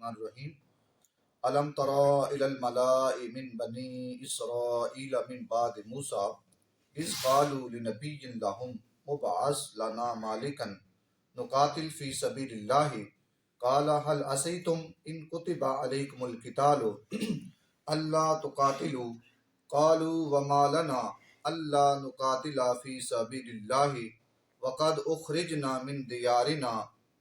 बिस्मिल्लाहिर्रहमानिर्रहीम। अलम तरा इलल मलाइ मिन बनी इसराईल मिन बाद मूसा इज़ क़ालू लिनबिय्यिन लहुम मुबअस लना मालिकन नुक़ातिल फ़ी सबीलिल्लाहि क़ाल हल असैतुम इन कुतिबा अलैकुमुल क़ितालु अल्ला तुक़ातिलू क़ालू वमा लना अल्ला नुक़ातिला फ़ी सबीलिल्लाहि वक़द उख़रिजना मिन दियारिना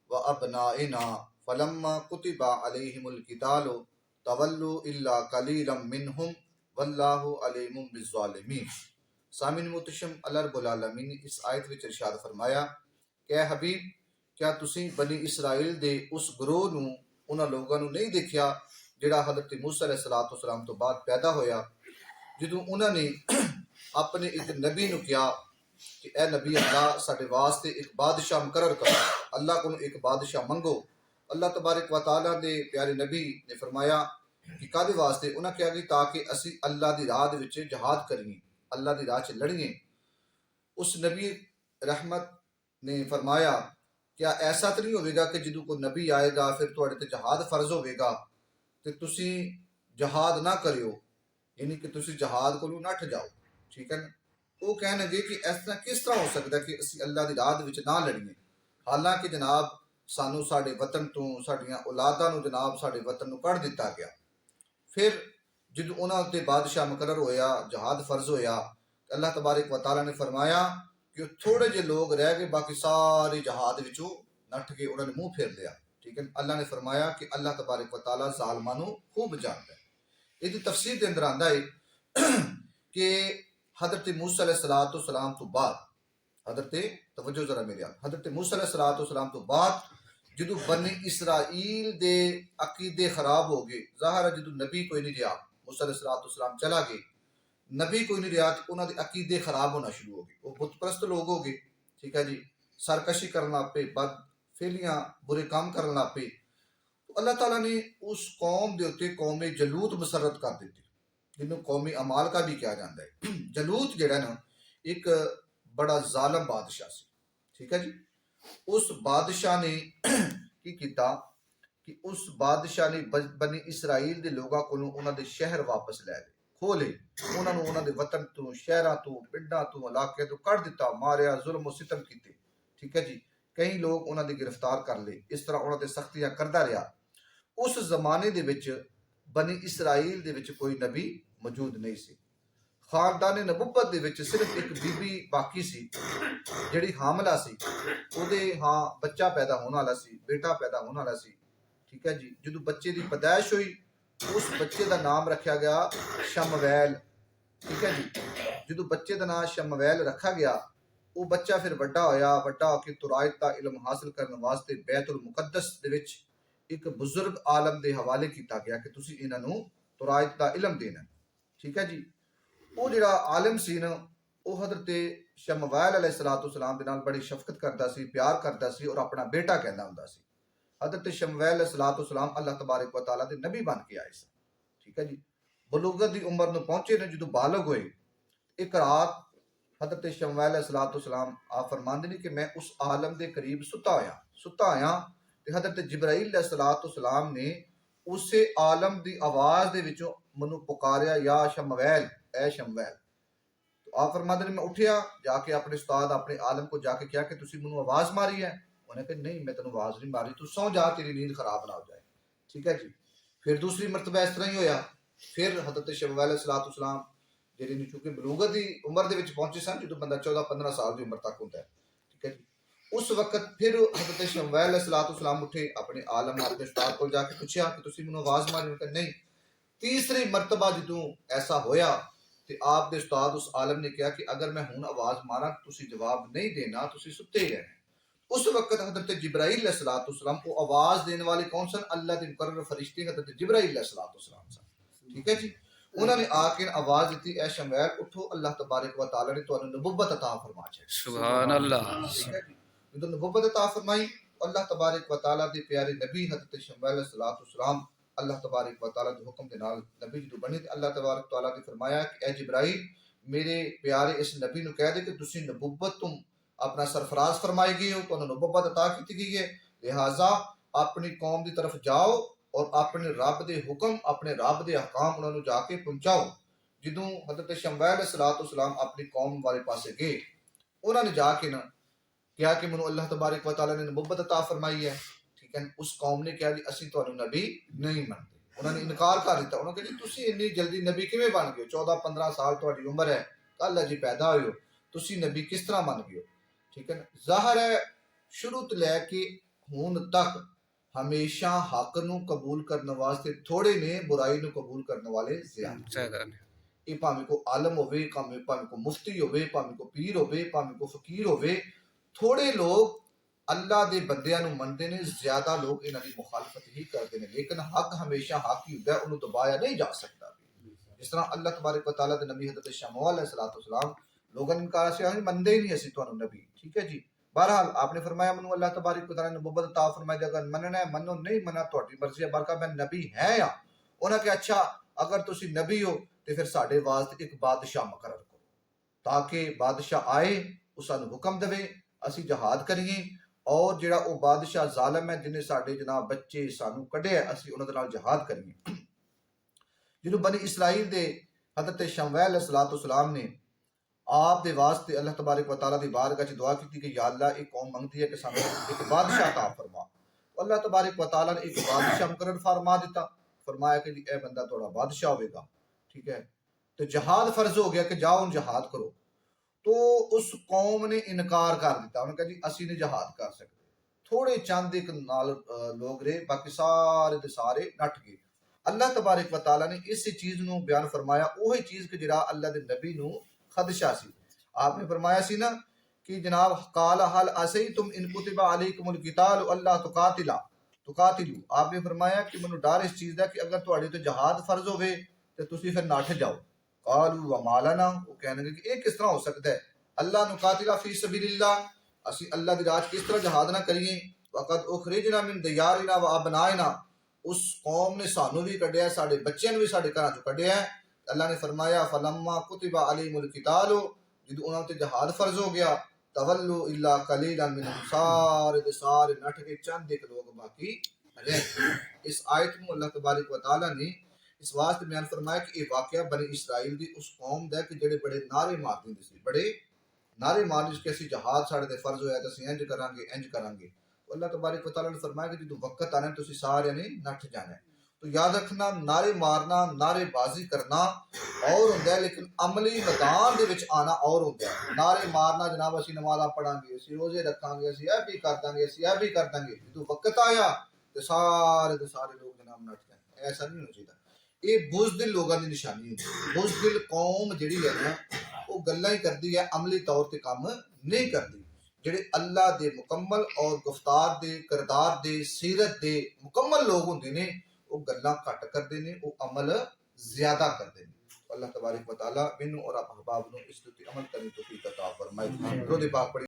व अबनाइना फलम्मा कुतिबा अलैहिमुल क़ितालु तवल्लु इल्ला क़लीलन मिनहुम वल्लाहु अलीमुम बिज़्ज़ालिमीन। सामिन मुतशम अल्लाह रब्बुल आलमीन ने इस आयत विच इरशाद फरमाया कि ऐ हबीब, क्या तुसीं बनी इसराइल दे उस ग्रोह नूं, उन्हां लोगां नूं नहीं देखिया जिहड़ा हज़रत मूसा अलैहिस्सलातु वस्सलाम तो बाद पैदा होया, जदों उन्हां ने अपने एक नबी नूं कहा कि ए नबी अल्लाह साडे वास्ते एक बादशाह मुकर्रर करो, अल्लाह को एक बादशाह मंगो। अल्लाह तबारक व तआला दे प्यारे नबी ने फरमाया कि कादे वास्ते? उन्हें कहा कि ताकि असी अल्लाह दी राह दे विच जहाद करिए, अल्लाह दी राह च लड़िए। उस नबी रहमत ने फरमाया क्या ऐसा तो नहीं होगा कि जदों कोई नबी आएगा फिर तुहाडे ते जहाद फर्ज होगा तो तुसी जहाद ना करियो, यानी कि तुसी जहाद को नठ जाओ। ठीक है ना? वो कहने लगे कि इस तरह किस तरह हो सकता है कि असी अल्लाह की राह विच ना लड़िए, हालांकि जनाब सानू साडे वतन तो साडियां औलादां नूं जनाब साडे वतन नूं कढ़ दिता गया। फिर जदों उन्हां उत्ते बादशाह मुकर्रर होया, जहाद फर्ज होया, अल्लाह तबारक व तआला ने फरमाया कि थोड़े जे लोग रह गए, बाकी सारे जहाद विचों नठ के उन्होंने मुंह फेर लिया। ठीक है? अल्लाह ने फरमाया कि अल्लाह तबारक व तआला ज़ालिमां नूं खूब जानता है। इसकी तफसीर के अंदर आंदा है कि हज़रत मूसा अलैहिस्सलातु वस्सलाम तो बाद हज़रत मूसा अलैहिस्सलातु वस्सलाम तो बाद जदों बनी इसराइल दे अकीदे खराब हो गए, ज़ाहिर है जदों नबी कोई नहीं रहा, मूसा अलैहिस्सलातु वस्सलाम चला गए, नबी कोई नहीं रहा, तो उन्होंने अकीदे खराब होना शुरू हो गए, वो बुतप्रस्त लोग हो गए। ठीक है जी, सरकशी करने लग पे, बद फेलियां बुरे काम करने लग पे। तो अल्लाह ताला ने उस कौम के उत्ते कौमे जलूत मुसरत कर दी, जिन्होंने कौमी अमाल का भी कहा जाता है। जलूत जो ना एक बड़ा जालम बादशाह से। ठीक है जी, उस बादशाह ने की किया कि उस बादशाह ने बनी इसराइल के लोगों को उन्होंने शहर वापस लै गए, खोले, उन्होंने उन्होंने वतन तो शहरों तो पिंडा तो इलाके तो कढ़ दिता, मारिया, जुल्म सितम किए। ठीक है जी, कई लोग उन्होंने गिरफ्तार कर ले, इस तरह उन्होंने सख्तियां करता रहा। उस जमाने दे विच बनी इसराइल दे विच कोई नबी मौजूद नहीं सी। खानदान नबुव्वत दे विच सिर्फ एक बीबी बाकी सी जिहड़ी हामला सी, उहदे हाँ बच्चा पैदा होने वाला सी, बेटा पैदा होने वाला सी। ठीक है जी, जदों बच्चे की पैदाइश हुई उस बच्चे का नाम रखा गया शमवैल। ठीक है जी, जदों बच्चे का नाम शमवैल रखा गया, वो बच्चा फिर वड्डा होके तुरायत का इलम हासिल करने वास्ते बैतुल मुकद्दस दे विच एक बुजुर्ग आलम के हवाले किया गया कि तुसी इन्हां नूं तुरायत का इलम देना। ठीक है जी, वो जिहड़ा आलिम सी ना, वो हज़रत शमवैल अलैहिस्सलातु वस्सलाम दे नाल बड़ी शफकत करता सी, प्यार करता सी और अपना बेटा कहना हुंदा सी। हज़रत शमवैल अलैहिस्सलातु वस्सलाम अल्लाह तबारक व तआला दे नबी बन के आए सन। ठीक है जी, बलूगत की उम्र नूं पहुंचे ने, जदों बालग होए, एक रात हज़रत शमवैल अलैहिस्सलातु वस्सलाम आप फरमांदे ने कि मैं उस आलम के करीब सुता आया ते हज़रत जिब्राईल अलैहिस्सलातु वस्सलाम ने उसे आलम की आवाज़ दे विचों मैनू पुकारिया, या शमवैल, ए शमवैल। तो आप फरमाते ने मैं उठिया, जाके अपने उस्ताद अपने आलम को जाके कहा कि तुसी मैनू आवाज़ मारी है? उन्हें कहा नहीं, मैं तेन आवाज़ नहीं मारी, तू सौ जा, तेरी नींद खराब ना हो जाए। ठीक है जी, फिर दूसरी मरतबा इस तरह ही होया। फिर हज़रत शमवैल अलैहिस्सलातु वस्सलाम जिहड़े चूंकि बलूगत की उम्र दे विच पहुंचे सन, जो बंदा 14-15 साल की उम्र तक होता है। ठीक है जी, उस वक्त फिर हज़रत शमवैल अलैहिस्सलातु वस्सलाम उठे, अपने आलम अपने उस्ताद को जाके पूछा कि तुसी मैनू आवाज़ मारी? उन्हें कहा नहीं। तीसरी मरतबा जदों ऐसा होया तो आप दे उस्ताद उस आलम ने कहा कि अगर मैं हुण आवाज़ मारा तुसी जवाब नहीं देना, तुसी सुते ही रहना। उस वक्त हज़रत जिब्राईल अलैहिस्सलातु वस्सलाम को आवाज़ देने वाले कौन सन? अल्लाह के मुकर्रर फरिश्ते हज़रत जिब्राईल अलैहिस्सलातु वस्सलाम सन। ठीक है जी, उन्होंने आके आवाज़ दी, ए शमवैल उठो, अल्लाह तबारक व तआला ने तुहानू नबुव्वत अता फरमा है। सुभान अल्लाह। ठीक है जी, जो नबुव्वत अता फरमाई, अल्लाह तबारक व तआला के प्यारे नबी हज़रत शमवैल अलैहिस्सलातु वस्सलाम अल्लाह तबारक व तआला के हुक्म के नाल नबी जो बने, अल्लाह तबारक व तआला ने फरमाया कि ए जिब्राईल, मेरे प्यारे इस नबी नूं कह दे कि तुसी नबुव्वत तुम अपना सरफराज फरमाई गई हो, तुहानू नबुव्वत अता की गई है, लिहाजा अपनी कौम की तरफ जाओ और अपने रब दे हुक्म अपने रब दे अहकाम उन्हां नूं जाके पहुंचाओ। ਜਦੋਂ हज़रत शमूएल सलाम अपनी कौम वाले पासे गए, उन्होंने जाके ना ਕਿਹਾ ਕਿ ਮੈਨੂੰ ਅੱਲਾਹ ਤਬਾਰਕ व तआला ने नबुव्वत अता फरमाई है। ठीक है, उस कौम ने कहा जी ਅਸੀਂ ਤੁਹਾਨੂੰ ਨਬੀ नहीं मनते। उन्होंने इनकार कर दिता। उन्होंने कहा जी ਤੁਸੀਂ ਇੰਨੀ ਜਲਦੀ ਨਬੀ ਕਿਵੇਂ ਬਣ ਗਏ? 14-15 ਸਾਲ ਤੁਹਾਡੀ ਉਮਰ ਹੈ, ਕੱਲ ਜੀ ਪੈਦਾ ਹੋਏ ਹੋ, ਤੁਸੀਂ ਨਬੀ ਕਿਸ ਤਰ੍ਹਾਂ ਬਣ ਗਏ ਹੋ? ਠੀਕ ਹੈ ਨਾ, ਜ਼ਾਹਰ ਹੈ ਸ਼ੁਰੂ ਤੋਂ ਲੈ ਕੇ ਹੁਣ ਤੱਕ ਹਮੇਸ਼ਾ ਹੱਕ ਨੂੰ ਕਬੂਲ ਕਰਨ ਵਾਸਤੇ ਥੋੜੇ ਨੇ, ਬੁਰਾਈ ਨੂੰ ਕਬੂਲ ਕਰਨ ਵਾਲੇ ਜ਼ਿਆਦਾ ਨੇ। ਇਹ ਭਾਵੇਂ ਕੋ ਆਲਮ ਹੋਵੇ, ਭਾਵੇਂ ਕੋ ਮੁਫਤੀ ਹੋਵੇ, ਭਾਵੇਂ ਕੋ ਪੀਰ ਹੋਵੇ, ਭਾਵੇਂ ਕੋ ਫਕੀਰ ਹੋਵੇ, ਥੋੜੇ ਲੋਕ ਅੱਲਾ ਦੇ ਬੰਦਿਆਂ ਨੂੰ ਮੰਨਦੇ ਨੇ, ਜ਼ਿਆਦਾ ਲੋਕ ਇਹਨਾਂ ਦੀ ਮੁਖਾਲਫਤ ਹੀ ਕਰਦੇ ਨੇ। ਲੇਕਿਨ ਹੱਕ ਹਮੇਸ਼ਾ ਹੱਕ ਹੀ ਹੁੰਦਾ, ਉਹਨੂੰ ਦਬਾਇਆ ਨਹੀਂ ਜਾ ਸਕਦਾ। ਜਿਸ ਤਰ੍ਹਾਂ ਅੱਲਾਹ ਤਬਾਰਕ व तआला ਦੇ ਨਬੀ हज़रत शमूएल अलैहिस्सलाम लोगों ने इनकार से मनते ही नहीं असी तुहानू नबी। ठीक है जी, बहरहाल आपने फरमाया मैनू अल्लाह तबारक व तआला ने नबुव्वत अता फरमाई, अगर मनना है मनो, नहीं मना तुहाडी मर्जी है, बल्कि मैं नबी है या। उन्होंने कहा अच्छा अगर तुसी नबी हो तो फिर साडे वास्ते एक बादशाह मुकर्रर करो, ताकि बादशाह आए, उस सानू हुक्म देवे, असी जहाद करिए, और जिहड़ा वो बादशाह जालिम है जिन्हें साडे जनाब बच्चे सानू कढिया, असी उन्हां दे नाल जहाद करिए। जिन्हों बनी इसराइल दे हज़रत शमूएल अलैहिस्सलाम ने आप दे वास्ते अल्लाह तबारक व तआला दी बारगाह च दुआ की कि या अल्लाह एक कौम मंगती है कि सानू एक बादशाह अता फरमा। तो अल्लाह तबारक व तआला ने एक बादशाह मुकर्रर फरमा दिता। फरमाया कि जी ए बंदा थोड़ा बादशाह होगा। ठीक है, तो जहाद फर्ज हो गया कि जाओ उन जहाद करो। तो उस कौम ने इनकार कर दिता। उन्होंने कहा जी असी नहीं जहाद कर सकते। थोड़े चंद एक नाल लोग रहे, बाकी सारे दे सारे नट गए। अल्लाह तबारक व तआला ने इस चीज नूं बयान फरमाया, वही चीज कि जिहड़ा अल्लाह दे नबी नूं खदशा सी। आपने फरमाया सी ना कि जनाब काला हल असैतुम इन कुतिबा अलैकुमुल किताल अल्लाह तुकातिलू। आपने फरमाया कि मैनू डर इस चीज दा कि अगर तुहाडे ते जहाद फर्ज होवे ते तुसी फिर नठ जाओ। कालू व मालाना, वो कहने कि ये किस तरह हो सकता है, अल्लाह नुकातिला फी सबीलिल्लाह, असी अल्लाह दी राह किस तरह जहाद ना करिए। वक़द उखरिजना मिन दियारिना व अबनाइना, उस कौम ने सानू भी कढ़िया, साडे बच्चों ने भी साडे घरां चों कढ़िया। अल्लाह ने फरमाया फलम्मा कुतिबा अलैहिमुल किताल, जदों उन्हां ते जहाद फर्ज हो गया, तवल्लु इल्ला कलीलन मिनहुम, सारे दे सारे नठ के, चंद एक लोग बाकी रह गए। इस आयत में अल्लाह तबारक व तआला ने इस वास्ते बयान फरमाया कि ये वाकया बनी इसराइल दी उस कौम दा कि जेड़े बड़े नारे मारदे हुंदे सी, बड़े नारे मारदे सी कि असीं जहाद साडे ते फर्ज होया ते असीं इंज करांगे इंज करांगे। तो अल्लाह तबारक व तआला ने फरमाया कि जदों वक्त आना तुसीं सारे ने नठ जाना है। तो याद रखना, नारे मारना, नारेबाजी करना और होंदा है, लेकिन अमली मैदान दे विच आना और होंदा है। नारे मारना जनाब असीं नमाज़ां पढ़ांगे, असीं रोजे रखांगे, असीं यह भी कर दांगे, असीं यह भी कर दांगे, जदों वक्त आया ते सारे लोग जनाब नठ जाए। ऐसा नहीं होना चाहिए। ये बुज़दिल लोगों की निशानी है। बुज़दिल कौम जिहड़ी है ना, वो गल्लां ही करदी है, अमली तौर ते काम नहीं करदी। जिहड़े अल्लाह दे मुकम्मल और गुफ्तार दे, किरदार दे, सीरत दे मुकम्मल लोग होंदे ने, वो गल्लां घट करदे ने, वो अमल ज्यादा करदे ने। अल्लाह तबारक व तआला मैनूं और आप अहबाब नूं इस ते अमल करने की तौफीक अता फरमाए। दुरूद पाक पढ़ी।